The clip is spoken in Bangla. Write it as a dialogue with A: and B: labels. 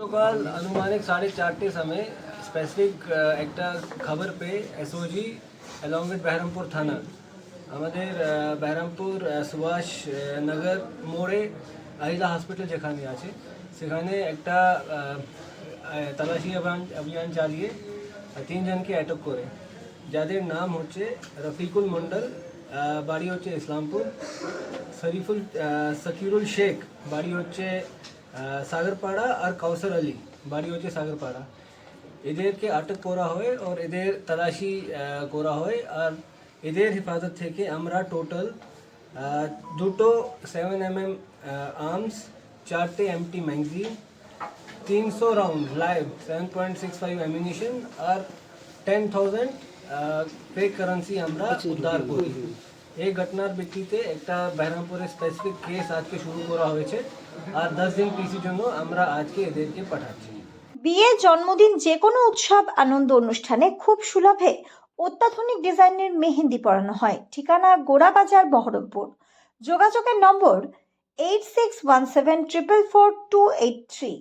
A: সকাল আনুমানিক 4:30 समय স্পেসিফিক একটা খবর পেয়ে এসওজি অ্যালং উইথ বেহরামপুর থানা আমাদের বেহরামপুর সুভাষ নগর মোড়ে আহিলা হসপিটাল যেখানে আছে সেখানে একটা তল্লাশি অভিযান চালিয়ে তিনজনকে অ্যাটাক করে, যাদের নাম হচ্ছে রফিকুল মন্ডল, বাড়ি হচ্ছে ইসলামপুর, সকিরুল শেখ, বাড়ি হচ্ছে সাগরপাড়া, আর কাউসার আলী, বাড়ি হচ্ছে সাগরপাড়া। এদেরকে আটক করা হয় আর এদের তল্লাশি করা হয়। আর এদের হেফাজত থেকে আমরা টোটাল দুটো 7mm আর্মস, 4টে MT magazine, 300 round live 7.65 ammunition আর 10,000 ফেক কারেন্সি আমরা উদ্ধার করি। এই ঘটনার ভিত্তিতে একটা বেহরামপুরে স্পেসিফিক কেস আজকে শুরু করা হয়েছে আর 10 দিন পিসির জন্য আমরা আজকে এদেরকে পাঠাচ্ছি।
B: বিয়ে, জন্মদিন, যে কোনো উৎসব আনন্দ অনুষ্ঠানে খুব সুলভে অত্যাধুনিক ডিজাইনের মেহেন্দি পরানো হয়। ঠিকানা গোড়াবাজার, বহরমপুর। যোগাযোগের নম্বর 8617444283।